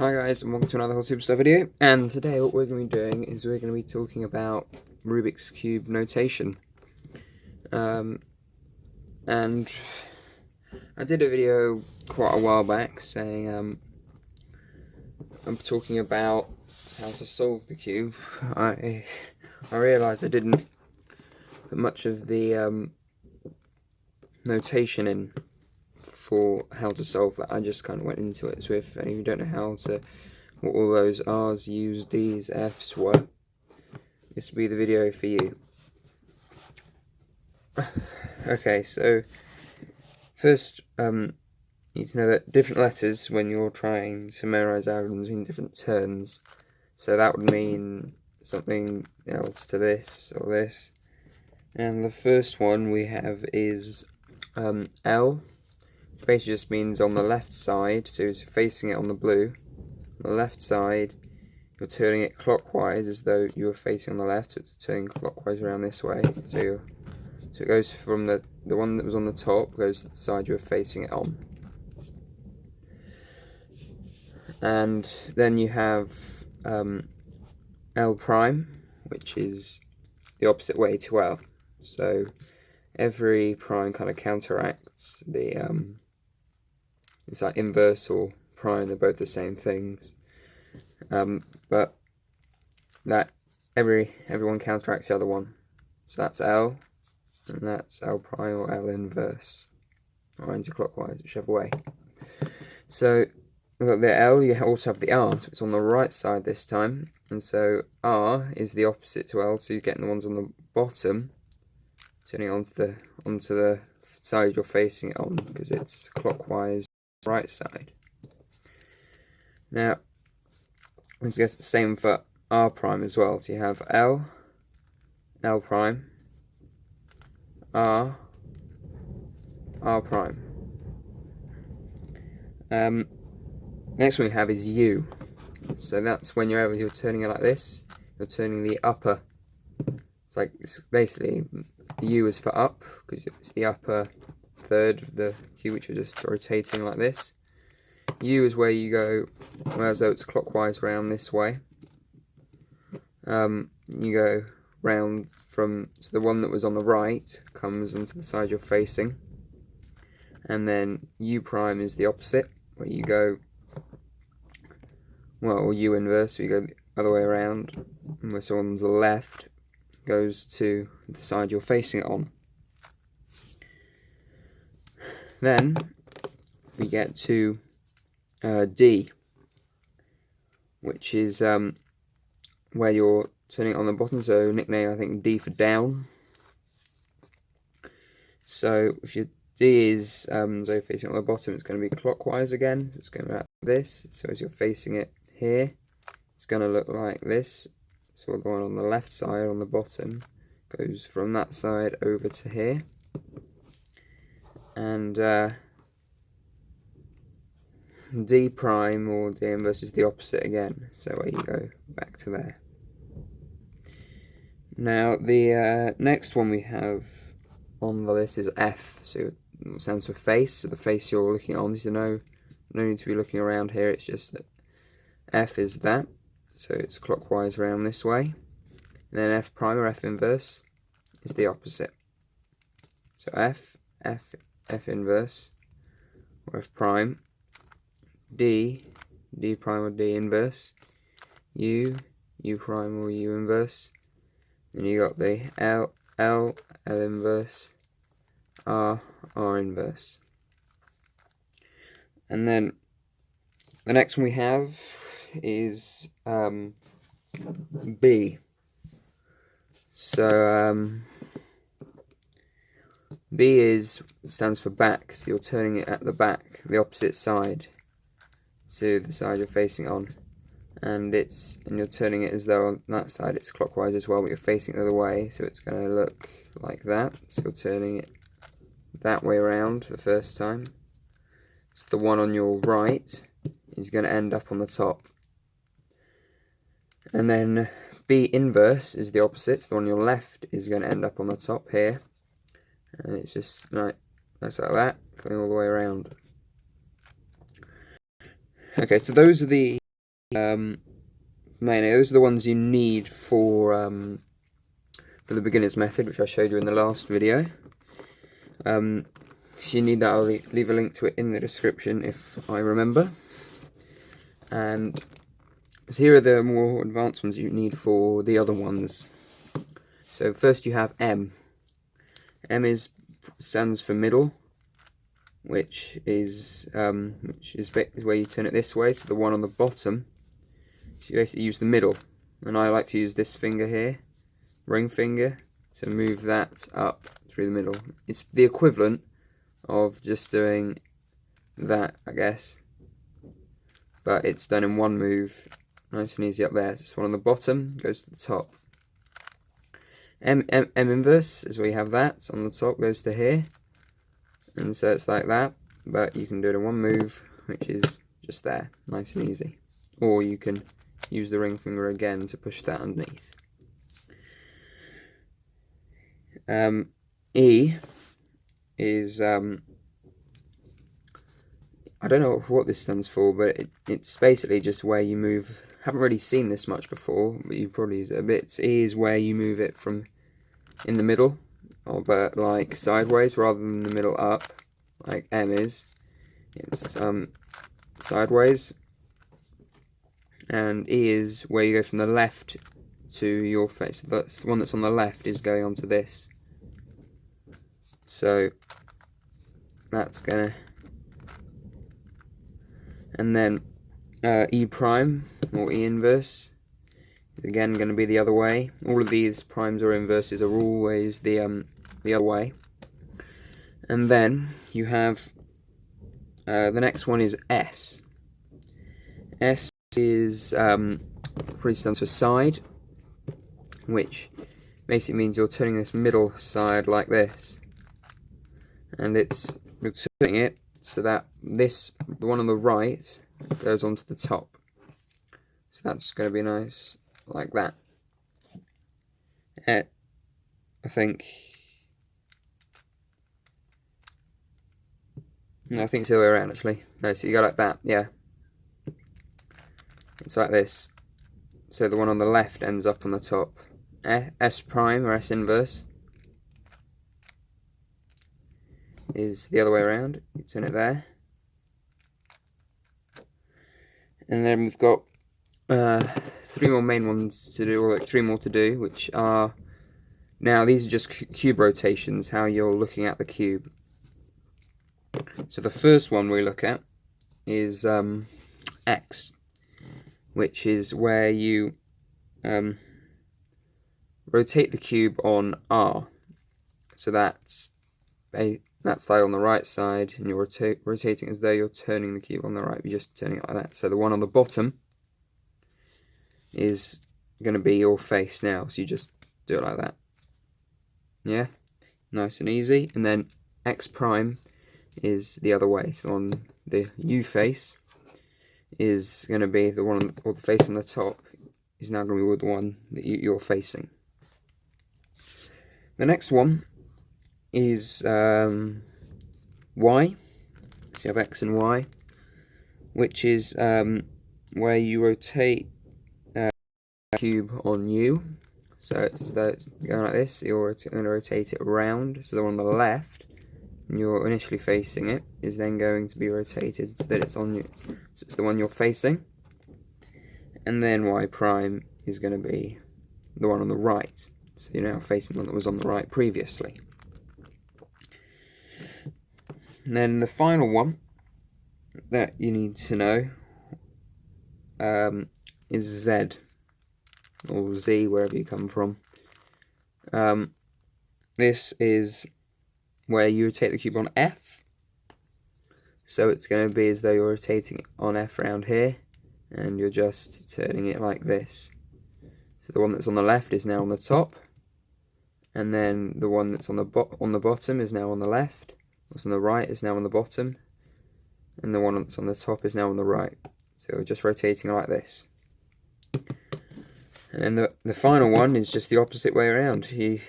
Hi guys, and welcome to another Whole Superstar video. And today what we're going to be doing is we're going to be talking about Rubik's Cube notation. And I did a video quite a while back saying I'm talking about how to solve the cube. I realised I didn't put much of the notation in for how to solve that. I just kind of went into it. So if any of you don't know what all those R's, U's, D's, F's were, this will be the video for you. Okay, so first you need to know that different letters, when you're trying to memorize algorithms, mean different turns. So that would mean something else to this or this. And the first one we have is L. Basically just means on the left side, so it's facing it on the blue. On the left side, you're turning it clockwise as though you were facing on the left, so it's turning clockwise around this way. So it goes from the one that was on the top, goes to the side you were facing it on. And then you have L prime, which is the opposite way to L. So every prime kind of counteracts the it's like inverse or prime, they're both the same things, but that everyone counteracts the other one. So that's L, and that's L prime or L inverse, or anticlockwise, whichever way. So we've got the L, you also have the R, so it's on the right side this time, and so R is the opposite to L, so you're getting the ones on the bottom, turning it onto the side you're facing it on, because it's clockwise right side. Now, let's get the same for R prime as well. So you have L, L prime, R, R prime. Next one we have is U. So that's when you're turning it like this. You're turning the upper. It's basically U is for up because it's the upper third of the cube, which are just rotating like this. U is where you go, as though it's clockwise round this way. You go round so the one that was on the right comes onto the side you're facing, and then U prime is the opposite, where you go, or U inverse, so you go the other way around, and where someone's on the left goes to the side you're facing it on. Then we get to D, which is where you're turning it on the bottom, so nickname I think D for down. So if your D is so facing on the bottom, it's going to be clockwise again. It's going to be like this. So as you're facing it here, it's going to look like this. So the one on the left side on the bottom goes from that side over to here. And D prime or D inverse is the opposite again, so where you go back to there. Now the next one we have on the list is F, so it stands for face, so the face you're looking on, so no need to be looking around here, it's just that F is that, so it's clockwise around this way. And then F prime or F inverse is the opposite. So F inverse, or F prime, D prime or D inverse, U prime or U inverse, and you got the L inverse, R inverse. And then the next one we have is B. So B stands for back, so you're turning it at the back, the opposite side to the side you're facing on, and you're turning it as though on that side it's clockwise as well, but you're facing the other way, so it's going to look like that. So you're turning it that way around the first time. So the one on your right is going to end up on the top. And then B inverse is the opposite, so the one on your left is going to end up on the top here. And it's just like that, going all the way around. Okay, so those are the those are the ones you need for the beginner's method, which I showed you in the last video. If you need that, I'll leave a link to it in the description if I remember. And so here are the more advanced ones you need for the other ones. So first you have M. M stands for middle, which is where you turn it this way. So the one on the bottom, so you basically use the middle, and I like to use this finger here, ring finger, to move that up through the middle. It's the equivalent of just doing that, I guess, but it's done in one move, nice and easy up there. So this one on the bottom goes to the top. M inverse is where you have that on the top, goes to here, and so it's like that, but you can do it in one move, which is just there, nice and easy. Or you can use the ring finger again to push that underneath. E is, I don't know what this stands for, but it's basically just where you move. Haven't really seen this much before, but you probably use it a bit. E is where you move it from in the middle, but like sideways rather than the middle up, like M is. It's sideways. And E is where you go from the left to your face. The one that's on the left is going onto this. So that's gonna, and then E prime or E inverse is again going to be the other way. All of these primes or inverses are always the other way. And then you have the next one is S. S is pretty stands for side, which basically means you're turning this middle side like this, and you're turning it so that the one on the right goes onto the top. So that's going to be nice like that. I think it's the other way around actually. No, so you go like that, yeah. It's like this. So the one on the left ends up on the top. S prime or S inverse is the other way around. You turn it there. And then we've got three more main ones to do, or like three more to do, which are, now these are just cube rotations, how you're looking at the cube. So the first one we look at is X, which is where you rotate the cube on R. So that's like on the right side, and you're rotating as though you're turning the cube on the right. You're just turning it like that. So the one on the bottom is going to be your face now. So you just do it like that. Yeah, nice and easy. And then X prime is the other way. So on the U face is going to be the one, or the face on the top is now going to be the one that you're facing. The next one is Y. So you have X and Y, which is where you rotate the cube on U. So it's as though it's going like this. You're going to rotate it around. So the one on the left, and you're initially facing it, is then going to be rotated so that it's on you. So it's the one you're facing. And then Y prime is going to be the one on the right. So you're now facing the one that was on the right previously. And then the final one that you need to know is Z, or Z, wherever you come from. This is where you rotate the cube on F. So it's going to be as though you're rotating it on F around here, and you're just turning it like this. So the one that's on the left is now on the top, and then the one that's on the bottom is now on the left. What's on the right is now on the bottom, and the one that's on the top is now on the right. So we're just rotating like this. And then the final one is just the opposite way around. It's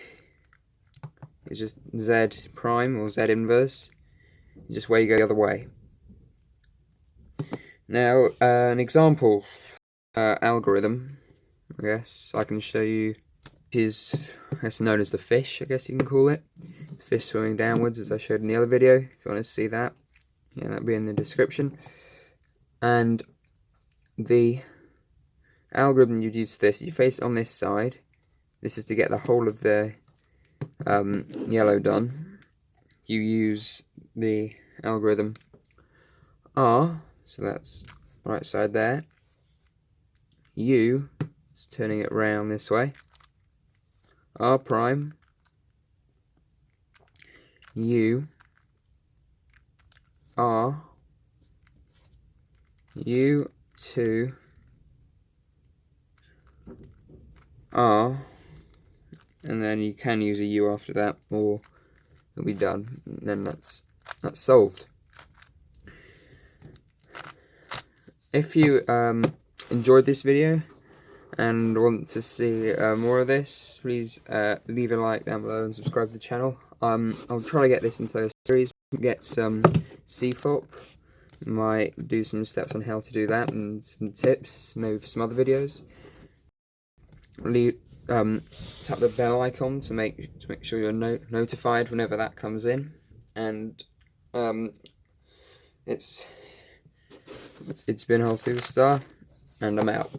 just Z prime or Z inverse. Just where you go the other way. Now, an example algorithm, I guess I can show you. Is, I guess, known as the fish, I guess you can call it. It's fish swimming downwards, as I showed in the other video. If you want to see that, yeah, that'll be in the description. And the algorithm you'd use for this, you face it on this side. This is to get the whole of the yellow done. You use the algorithm R, so that's right side there. U, it's turning it round this way. R prime, U, R, U, 2, R, and then you can use a U after that, or it'll be done, and then that's solved. If you enjoyed this video and want to see more of this, please leave a like down below and subscribe to the channel. I'll try to get this into a series, get some CFOP, might do some steps on how to do that and some tips, maybe for some other videos. Tap the bell icon to make sure you're notified whenever that comes in, and it's been Hull Superstar, and I'm out.